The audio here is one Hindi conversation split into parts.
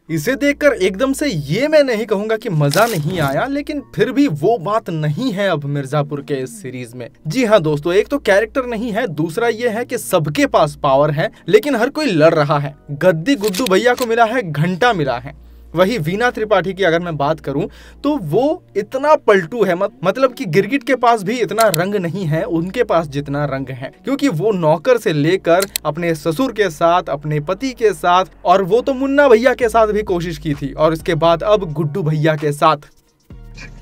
इसे देखकर एकदम से ये मैं नहीं कहूंगा कि मजा नहीं आया, लेकिन फिर भी वो बात नहीं है अब मिर्जापुर के इस सीरीज में। जी हाँ दोस्तों, एक तो कैरेक्टर नहीं है, दूसरा ये है कि सबके पास पावर है लेकिन हर कोई लड़ रहा है। गद्दी गुड्डू भैया को मिला है, घंटा मिला है। वही वीना त्रिपाठी की अगर मैं बात करूं तो वो इतना पलटू है, मतलब कि गिरगिट के पास भी इतना रंग नहीं है उनके पास जितना रंग है, क्योंकि वो नौकर से लेकर अपने ससुर के साथ, अपने पति के साथ, और वो तो मुन्ना भैया के साथ भी कोशिश की थी, और इसके बाद अब गुड्डू भैया के साथ।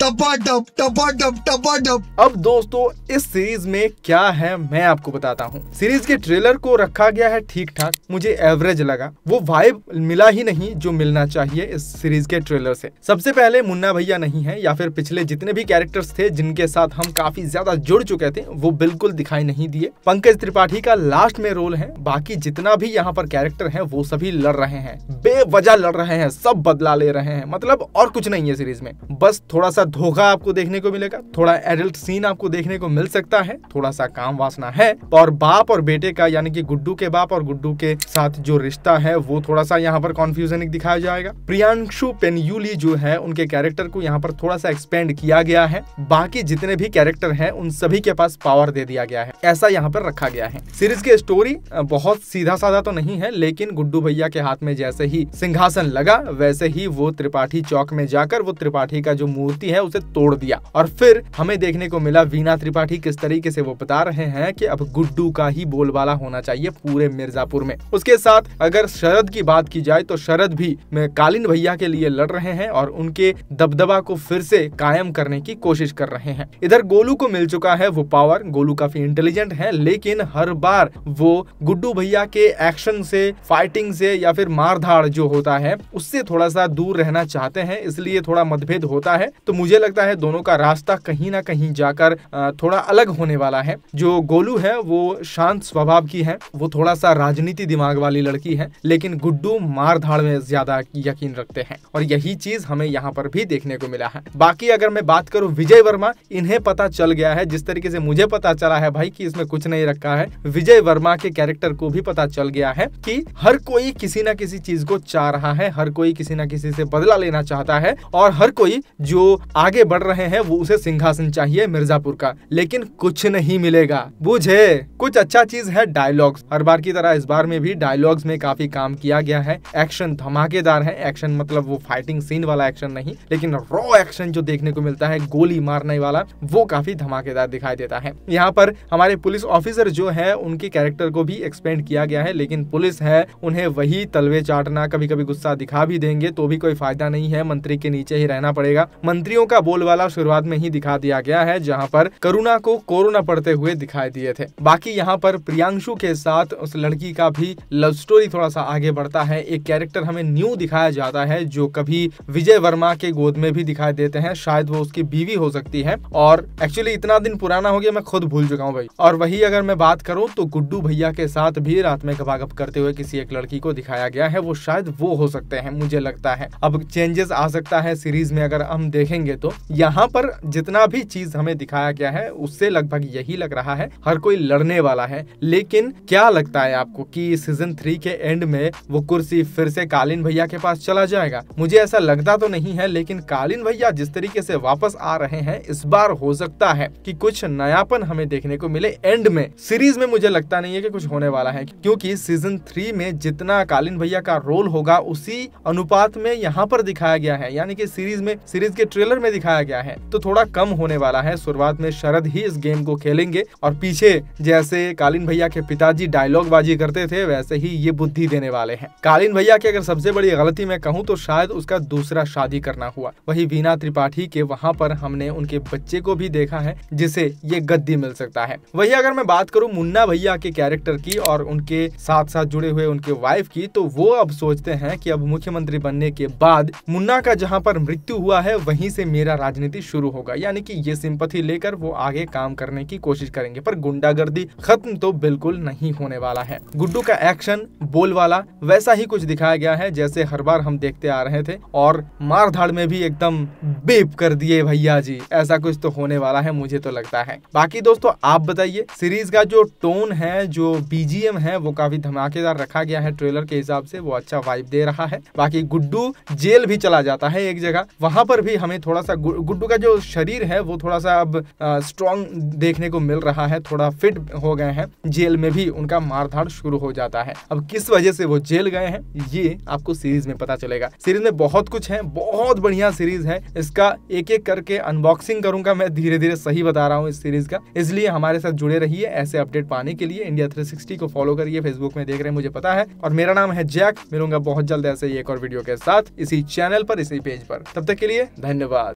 टपाटप टपाटप टपाटप। अब दोस्तों इस सीरीज में क्या है मैं आपको बताता हूँ। सीरीज के ट्रेलर को रखा गया है ठीक ठाक, मुझे एवरेज लगा, वो वाइब मिला ही नहीं जो मिलना चाहिए इस सीरीज के ट्रेलर से। सबसे पहले मुन्ना भैया नहीं है, या फिर पिछले जितने भी कैरेक्टर्स थे जिनके साथ हम काफी ज्यादा जुड़ चुके थे वो बिल्कुल दिखाई नहीं दिए। पंकज त्रिपाठी का लास्ट में रोल है, बाकी जितना भी यहाँ पर कैरेक्टर है वो सभी लड़ रहे हैं, बेवजह लड़ रहे हैं, सब बदला ले रहे हैं, मतलब और कुछ नहीं है सीरीज में। बस थोड़ा सा धोखा आपको देखने को मिलेगा, थोड़ा एडल्ट सीन आपको देखने को मिल सकता है, थोड़ा सा काम वासना है, और बाप और बेटे का यानी कि गुड्डू के बाप और गुड्डू के साथ जो रिश्ता है वो थोड़ा सा यहाँ पर कॉन्फ्यूजन दिखाया जाएगा। प्रियांशु पेन्यूली जो है उनके कैरेक्टर को यहाँ पर थोड़ा सा एक्सपेंड किया गया है, बाकी जितने भी कैरेक्टर हैं उन सभी के पास पावर दे दिया गया है, ऐसा यहाँ पर रखा गया है। सीरीज की स्टोरी बहुत सीधा साधा तो नहीं है, लेकिन गुड्डू भैया के हाथ में जैसे ही सिंहासन लगा वैसे ही वो त्रिपाठी चौक में जाकर वो त्रिपाठी का जो मूर्ति है उसे तोड़ दिया, और फिर हमें देखने को मिला वीना त्रिपाठी किस तरीके से वो बता रहे हैं कि अब गुड्डू का ही बोलबाला होना चाहिए पूरे मिर्जापुर में। उसके साथ अगर शरद की बात की जाए तो शरद भी कालीन भैया के लिए लड़ रहे हैं और उनके दबदबा को फिर से कायम करने की कोशिश कर रहे हैं। इधर गोलू को मिल चुका है वो पावर, गोलू काफी इंटेलिजेंट है, लेकिन हर बार वो गुड्डू भैया के एक्शन से, फाइटिंग से या फिर मारधाड़ जो होता है उससे थोड़ा सा दूर रहना चाहते हैं, इसलिए थोड़ा मतभेद होता है। तो मुझे लगता है दोनों का रास्ता कहीं ना कहीं जाकर थोड़ा अलग होने वाला है। जो गोलू है वो शांत स्वभाव की है, वो थोड़ा सा राजनीति दिमाग वाली लड़की है, लेकिन गुड्डू मार धाड़ में ज्यादा यकीन रखते हैं, और यही चीज हमें यहाँ पर भी देखने को मिला है। बाकी अगर मैं बात करूँ विजय वर्मा, इन्हें पता चल गया है, जिस तरीके से मुझे पता चला है भाई कि इसमें कुछ नहीं रखा है, विजय वर्मा के कैरेक्टर को भी पता चल गया है कि हर कोई किसी न किसी चीज को चाह रहा है, हर कोई किसी न किसी से बदला लेना चाहता है, और हर कोई जो आगे बढ़ रहे हैं वो उसे सिंहासन चाहिए मिर्जापुर का, लेकिन कुछ नहीं मिलेगा, बुझे। कुछ अच्छा चीज है डायलॉग्स, हर बार की तरह इस बार में भी डायलॉग्स में काफी काम किया गया है। एक्शन धमाकेदार है, एक्शन मतलब वो फाइटिंग सीन वाला एक्शन नहीं, लेकिन रॉ एक्शन जो देखने को मिलता है गोली मारने वाला, वो काफी धमाकेदार दिखाई देता है। यहाँ पर हमारे पुलिस ऑफिसर जो है उनके कैरेक्टर को भी एक्सपेंड किया गया है, लेकिन पुलिस है उन्हें वही तलवे चाटना, कभी कभी गुस्सा दिखा भी देंगे तो भी कोई फायदा नहीं है, मंत्री के नीचे ही रहना पड़ेगा। मंत्रियों का बोलबाला शुरुआत में ही दिखा दिया गया है, जहां पर करुणा को कोरोना पड़ते हुए दिखाई दिए थे। बाकी यहाँ पर प्रियांशु के साथ उस लड़की का भी लव स्टोरी थोड़ा सा आगे बढ़ता है। एक कैरेक्टर हमें न्यू दिखाया जाता है जो कभी विजय वर्मा के गोद में भी दिखाई देते हैं, शायद वो उसकी बीवी हो सकती है, और एक्चुअली इतना दिन पुराना हो गया मैं खुद भूल चुका हूँ भाई। और वही अगर मैं बात करूँ तो गुड्डू भैया के साथ भी रात में गपागप करते हुए किसी एक लड़की को दिखाया गया है, वो शायद वो हो सकते हैं, मुझे लगता है। अब चेंजेस आ सकता है सीरीज में अगर हम देखेंगे तो। यहाँ पर जितना भी चीज हमें दिखाया गया है उससे लगभग यही लग रहा है, हर कोई लड़ने वाला है। लेकिन क्या लगता है आपको कि सीजन 3 के एंड में वो कुर्सी फिर से कालीन भैया के पास चला जाएगा? मुझे ऐसा लगता तो नहीं है, लेकिन कालीन भैया जिस तरीके से वापस आ रहे हैं इस बार हो सकता है कि कुछ नयापन हमें देखने को मिले एंड में। सीरीज में मुझे लगता नहीं है कि कुछ होने वाला है, क्योंकि सीजन 3 में जितना कालीन भैया का रोल होगा उसी अनुपात में यहाँ पर दिखाया गया है, यानी कि सीरीज के ट्रेलर में दिखाया गया है, तो थोड़ा कम होने वाला है। शुरुआत में शरद ही इस गेम को खेलेंगे और पीछे जैसे कालीन भैया के पिताजी डायलॉग बाजी करते थे वैसे ही ये बुद्धि देने वाले हैं। कालीन भैया की अगर सबसे बड़ी गलती मैं कहूँ तो शायद उसका दूसरा शादी करना हुआ। वही वीना त्रिपाठी के वहाँ पर हमने उनके बच्चे को भी देखा है जिसे ये गद्दी मिल सकता है। वही अगर मैं बात करूँ मुन्ना भैया के कैरेक्टर की और उनके साथ साथ जुड़े हुए उनके वाइफ की, तो वो अब सोचते हैं कि अब मुख्यमंत्री बनने के बाद मुन्ना का जहाँ पर मृत्यु हुआ है वहीं से मेरा राजनीति शुरू होगा, यानी कि ये सिंपैथी लेकर वो आगे काम करने की कोशिश करेंगे, पर गुंडागर्दी खत्म तो बिल्कुल नहीं होने वाला है। गुड्डू का एक्शन बोलवाला वैसा ही कुछ दिखाया गया है जैसे हर बार हम देखते आ रहे थे, और मार धाड़ में भी एकदम बीप कर दिए भैया जी, ऐसा कुछ तो होने वाला है मुझे तो लगता है। बाकी दोस्तों आप बताइए, सीरीज का जो टोन है, जो बीजीएम है, वो काफी धमाकेदार रखा गया है ट्रेलर के हिसाब से, वो अच्छा वाइब दे रहा है। बाकी गुड्डू जेल भी चला जाता है एक जगह, वहां पर भी हमें थोड़ा सा गुड्डू का जो शरीर है वो थोड़ा सा अब स्ट्रॉन्ग देखने को मिल रहा है, थोड़ा फिट हो गए हैं। जेल में भी उनका मारधाड़ शुरू हो जाता है। अब किस वजह से वो जेल गए हैं ये आपको सीरीज में पता चलेगा। सीरीज में बहुत कुछ है, बहुत बढ़िया सीरीज है। इसका एक एक करके अनबॉक्सिंग करूंगा मैं, धीरे धीरे सही बता रहा हूँ इस सीरीज का, इसलिए हमारे साथ जुड़े रहिए। ऐसे अपडेट पाने के लिए इंडिया 360 को फॉलो करिए, फेसबुक में देख रहे हैं मुझे पता है। और मेरा नाम है जैक, मिलूंगा बहुत जल्द ऐसे ही एक और वीडियो के साथ इसी चैनल पर, इसी पेज पर। तब तक के लिए धन्यवाद।